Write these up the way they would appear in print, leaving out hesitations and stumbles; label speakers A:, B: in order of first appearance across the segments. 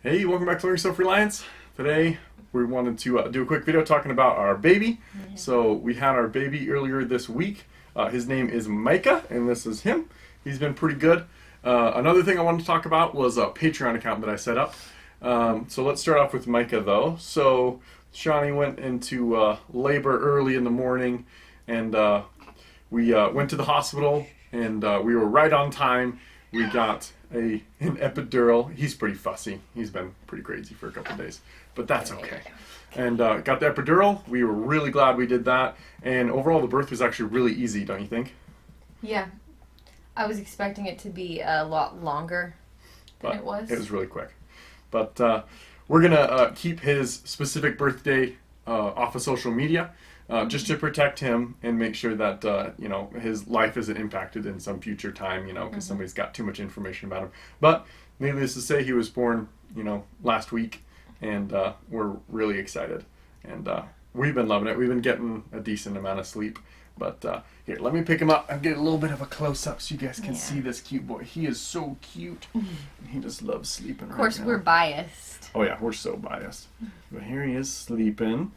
A: Hey, welcome back to Learning Self-Reliance. Today we wanted to do a quick video talking about our baby.
B: Yeah.
A: So we had our baby earlier this week. His name is Micah, and this is him. He's been pretty good. Another thing I wanted to talk about was a Patreon account that I set up. So let's start off with Micah though. So Shawnee went into labor early in the morning, and we went to the hospital, and we were right on time. We got an epidural. He's pretty fussy. He's been pretty crazy for a couple of days, but that's okay. And got the epidural. We were really glad we did that. And overall, the birth was actually really easy, don't you think?
B: Yeah. I was expecting it to be a lot longer than it was.
A: It was really quick. But we're going to keep his specific birthday off of social media. Just to protect him and make sure that his life isn't impacted in some future time, because somebody's got too much information about him. But needless to say, he was born, last week, and we're really excited. And we've been loving it. We've been getting a decent amount of sleep. But here, let me pick him up and get a little bit of a close-up so you guys can see this cute boy. He is so cute. He just loves sleeping.
B: Of course,
A: right now.
B: we're biased.
A: Oh yeah, we're so biased. But here he is sleeping.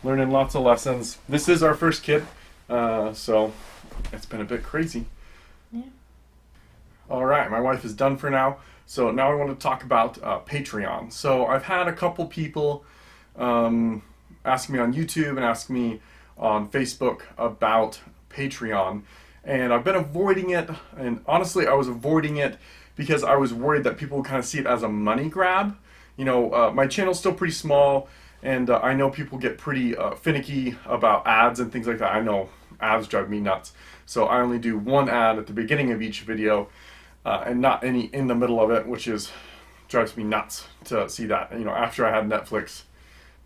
A: Learning lots of lessons. This is our first kid, so it's been a bit crazy.
B: Yeah.
A: All right, my wife is done for now. So now I want to talk about Patreon. So I've had a couple people ask me on YouTube and ask me on Facebook about Patreon. And I've been avoiding it. And honestly, I was avoiding it because I was worried that people would kind of see it as a money grab. My channel's still pretty small. And I know people get pretty finicky about ads and things like that. I know ads drive me nuts. So I only do one ad at the beginning of each video and not any in the middle of it, which drives me nuts to see that. After I had Netflix,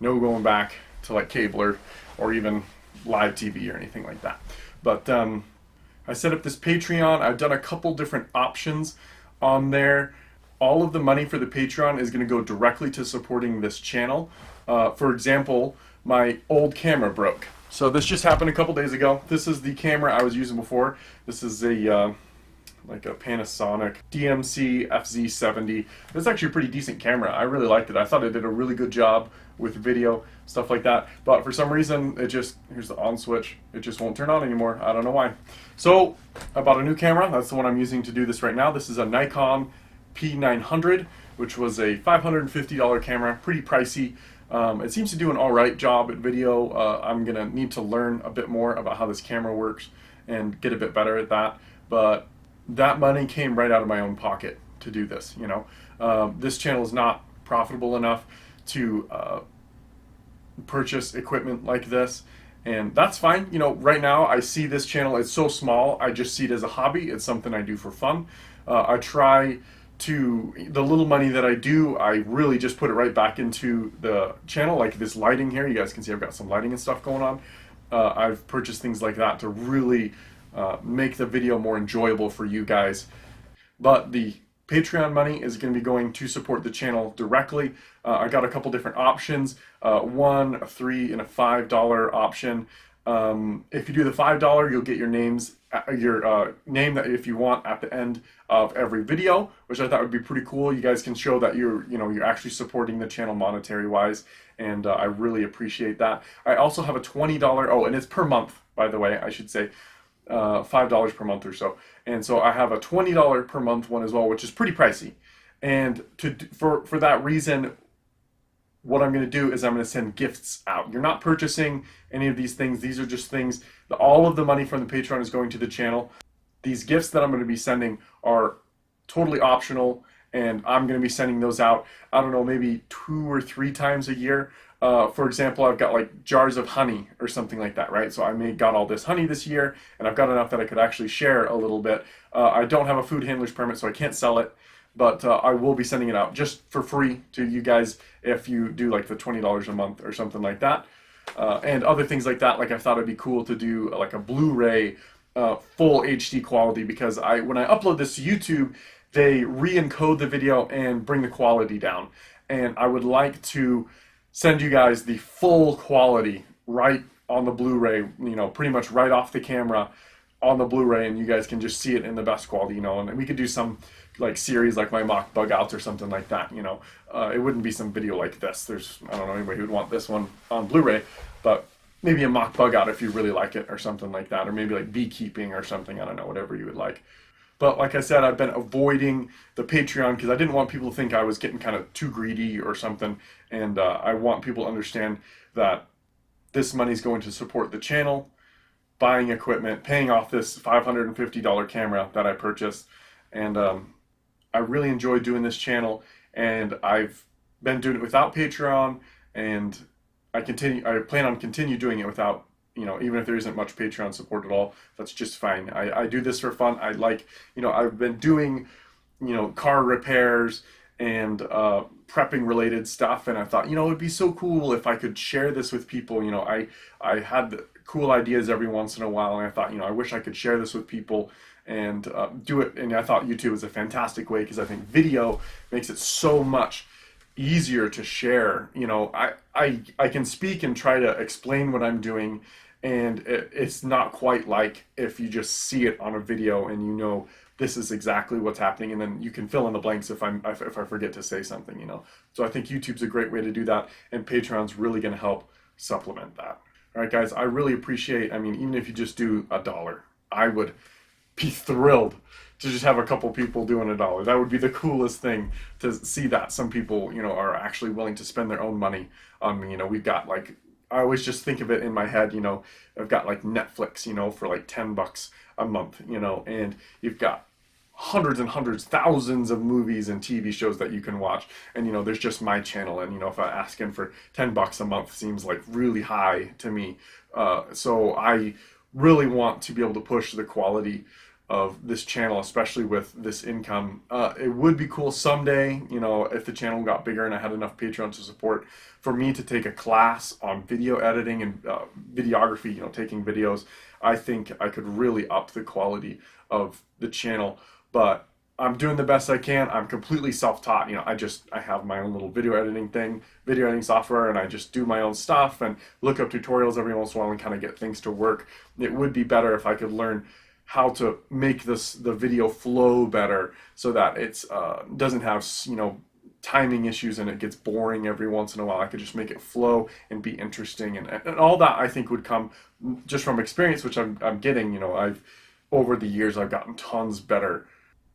A: no going back to like cable or even live TV or anything like that. But I set up this Patreon. I've done a couple different options on there. All of the money for the Patreon is going to go directly to supporting this channel. For example, my old camera broke. So this just happened a couple days ago. This is the camera I was using before. This is a Panasonic DMC FZ70. It's actually a pretty decent camera. I really liked it. I thought it did a really good job with video, stuff like that. But for some reason, here's the on switch. It just won't turn on anymore. I don't know why. So I bought a new camera. That's the one I'm using to do this right now. This is a Nikon P900, which was a $550 camera, pretty pricey. It seems to do an alright job at video. I'm going to need to learn a bit more about how this camera works and get a bit better at that. But that money came right out of my own pocket to do this. This channel is not profitable enough to purchase equipment like this. And that's fine. Right now I see this channel, it's so small, I just see it as a hobby. It's something I do for fun. I try the little money that I do, I really just put it right back into the channel, like this lighting here. You guys can see I've got some lighting and stuff going on. I've purchased things like that to really make the video more enjoyable for you guys. But the Patreon money is going to be going to support the channel directly. I got a couple different options, $1, a $3, and a $5 option. If you do the $5, you'll get your name that if you want at the end of every video, which I thought would be pretty cool. You guys can show that you're actually supporting the channel monetary wise, and I really appreciate that. I also have a $20, and it's per month, by the way, I should say, $5 per month or so. And so I have a $20 per month one as well, which is pretty pricey. And for that reason, what I'm going to do is I'm going to send gifts out. You're not purchasing any of these things. These are just things that all of the money from the Patreon is going to the channel. These gifts that I'm going to be sending are totally optional, and I'm going to be sending those out, I don't know, maybe 2 or 3 times a year. For example, I've got like jars of honey or something like that, right? So I got all this honey this year, and I've got enough that I could actually share a little bit. I don't have a food handler's permit, so I can't sell it. But I will be sending it out just for free to you guys if you do like the $20 a month or something like that. And other things like that, like I thought it'd be cool to do like a Blu-ray full HD quality, because when I upload this to YouTube, they re-encode the video and bring the quality down. And I would like to send you guys the full quality right on the Blu-ray, pretty much right off the camera, on the Blu-ray, and you guys can just see it in the best quality, you know. And we could do some like series like my mock bug outs or something like that, you know. It wouldn't be some video like this. I don't know anybody who would want this one on Blu-ray, but maybe a mock bug out if you really like it or something like that, or maybe like beekeeping or something. I don't know, whatever you would like. But like I said, I've been avoiding the Patreon because I didn't want people to think I was getting kind of too greedy or something. And I want people to understand that this money's going to support the channel, buying equipment, paying off this $550 camera that I purchased. And I really enjoy doing this channel. And I've been doing it without Patreon. And I plan on continue doing it without, you know, even if there isn't much Patreon support at all, that's just fine. I do this for fun. I like, you know, I've been doing, you know, car repairs and prepping related stuff, and I thought, you know, it'd be so cool if I could share this with people. You know, I had cool ideas every once in a while, and I thought, you know, I wish I could share this with people and do it. And I thought YouTube was a fantastic way because I think video makes it so much easier to share. You know, I can speak and try to explain what I'm doing, and it's not quite like if you just see it on a video and you know this is exactly what's happening, and then you can fill in the blanks if I forget to say something, you know. So I think YouTube's a great way to do that, and Patreon's really going to help supplement that. All right, guys, I really appreciate, I mean, even if you just do $1, I would be thrilled to just have a couple people doing $1. That would be the coolest thing to see, that some people, you know, are actually willing to spend their own money on me. You know, we've got like, I always just think of it in my head, you know, I've got like Netflix, you know, for like $10 a month, you know, and you've got hundreds and hundreds, thousands of movies and TV shows that you can watch. And, you know, there's just my channel. And, you know, if I asking for $10 a month seems like really high to me. So I really want to be able to push the quality of this channel, especially with this income. It would be cool someday, you know, if the channel got bigger and I had enough Patreon to support, for me to take a class on video editing and videography, you know, taking videos. I think I could really up the quality of the channel, but I'm doing the best I can. I'm completely self-taught. You know, I have my own little video editing software, and I just do my own stuff and look up tutorials every once in a while and kind of get things to work. It would be better if I could learn how to make the video flow better so that it's doesn't have, you know, timing issues and it gets boring every once in a while. I could just make it flow and be interesting, and all that I think would come just from experience, which I'm getting. You know, over the years I've gotten tons better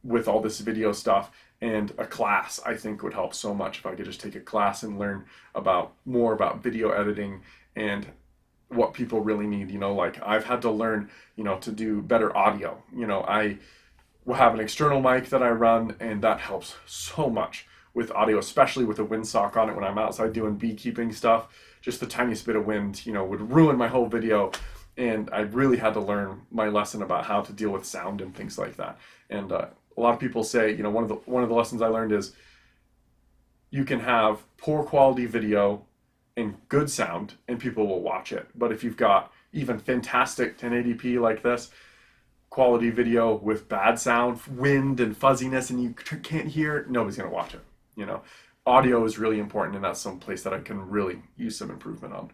A: with all this video stuff, and a class I think would help so much if I could just take a class and learn more about video editing and what people really need. You know, like I've had to learn, you know, to do better audio. You know, I will have an external mic that I run, and that helps so much with audio, especially with a windsock on it when I'm outside doing beekeeping stuff. Just the tiniest bit of wind, you know, would ruin my whole video. And I really had to learn my lesson about how to deal with sound and things like that. And a lot of people say, you know, one of the lessons I learned is you can have poor quality video and good sound and people will watch it. But if you've got even fantastic 1080p like this, quality video with bad sound, wind and fuzziness, and you can't hear it, nobody's gonna watch it. You know, audio is really important, and that's some place that I can really use some improvement on.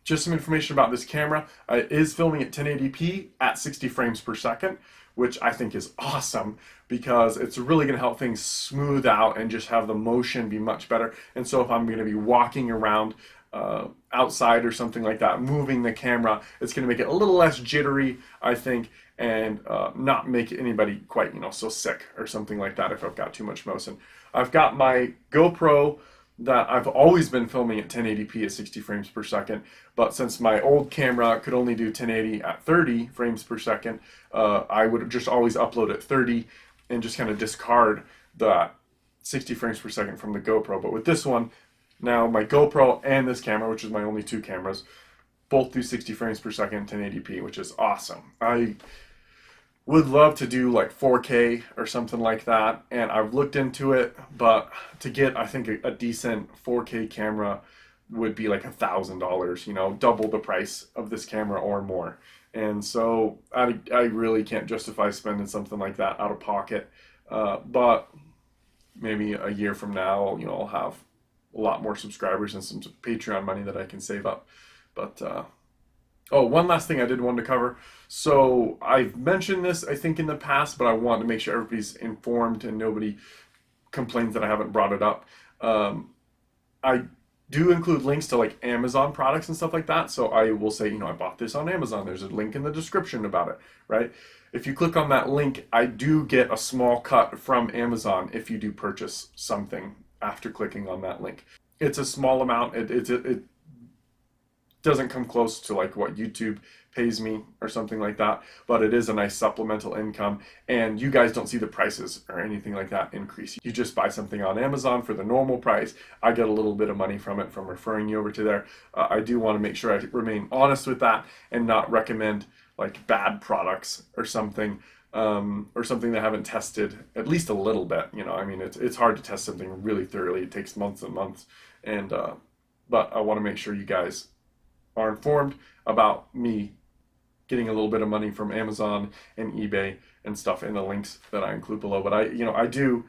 A: Just some information about this camera. It is filming at 1080p at 60 frames per second, which I think is awesome because it's really going to help things smooth out and just have the motion be much better. And so if I'm going to be walking around outside or something like that, moving the camera, it's going to make it a little less jittery, I think, and not make anybody quite, you know, so sick or something like that if I've got too much motion. I've got my GoPro that I've always been filming at 1080p at 60 frames per second, but since my old camera could only do 1080 at 30 frames per second, I would just always upload at 30 and just kind of discard that 60 frames per second from the GoPro. But with this one, now my GoPro and this camera, which is my only two cameras, both do 60 frames per second 1080p, which is awesome. I would love to do like 4K or something like that, and I've looked into it, but to get, I think, a decent 4K camera would be like $1,000, you know, double the price of this camera or more. And so I really can't justify spending something like that out of pocket. But maybe a year from now, you know, I'll have a lot more subscribers and some Patreon money that I can save up. But Oh, one last thing I did want to cover. So I've mentioned this, I think, in the past, but I want to make sure everybody's informed and nobody complains that I haven't brought it up. Um, I do include links to like Amazon products and stuff like that. So I will say, I bought this on Amazon. There's a link in the description about it, right? If you click on that link, I do get a small cut from Amazon if you do purchase something after clicking on that link. It's a small amount. It doesn't come close to like what YouTube pays me or something like that, but it is a nice supplemental income. And you guys don't see the prices or anything like that increase. You just buy something on Amazon for the normal price. I get a little bit of money from it from referring you over to there. I do want to make sure I remain honest with that and not recommend like bad products or something that I haven't tested at least a little bit. I mean, it's hard to test something really thoroughly. It takes months and months, and but I want to make sure you guys are informed about me getting a little bit of money from Amazon and eBay and stuff in the links that I include below. But I do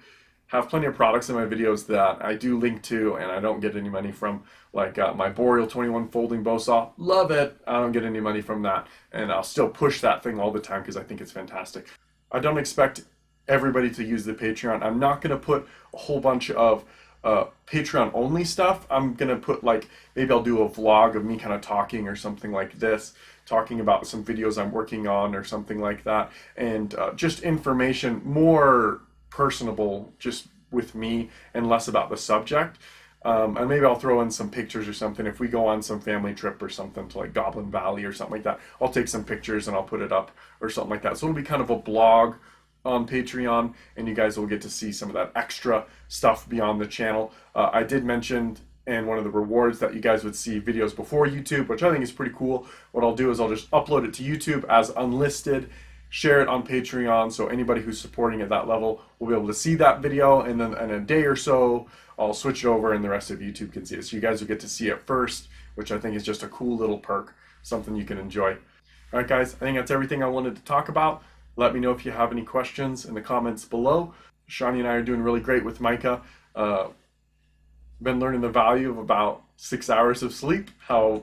A: have plenty of products in my videos that I do link to, and I don't get any money from, like my Boreal 21 folding bow saw. Love it. I don't get any money from that, and I'll still push that thing all the time because I think it's fantastic. I don't expect everybody to use the Patreon. I'm not going to put a whole bunch of Patreon only stuff. I'm gonna put like, maybe I'll do a vlog of me kind of talking or something like this, talking about some videos I'm working on or something like that, and just information more personable, just with me and less about the subject. And maybe I'll throw in some pictures or something. If we go on some family trip or something to like Goblin Valley or something like that, I'll take some pictures and I'll put it up or something like that. So it'll be kind of a blog on Patreon, and you guys will get to see some of that extra stuff beyond the channel. I did mention in one of the rewards that you guys would see videos before YouTube, which I think is pretty cool. What I'll do is I'll just upload it to YouTube as unlisted, share it on Patreon, so anybody who's supporting at that level will be able to see that video, and then in a day or so, I'll switch it over and the rest of YouTube can see it. So you guys will get to see it first, which I think is just a cool little perk, something you can enjoy. All right, guys, I think that's everything I wanted to talk about. Let me know if you have any questions in the comments below. Shawnee and I are doing really great with Micah. Been learning the value of about 6 hours of sleep, how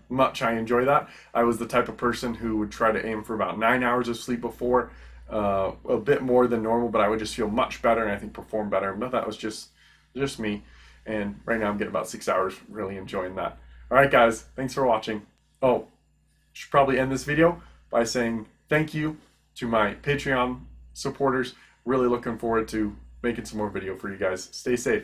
A: much I enjoy that. I was the type of person who would try to aim for about 9 hours of sleep before, a bit more than normal, but I would just feel much better and I think perform better. But that was just me. And right now I'm getting about 6 hours, really enjoying that. All right, guys, thanks for watching. Oh, should probably end this video by saying thank you to my Patreon supporters. Really looking forward to making some more video for you guys. Stay safe.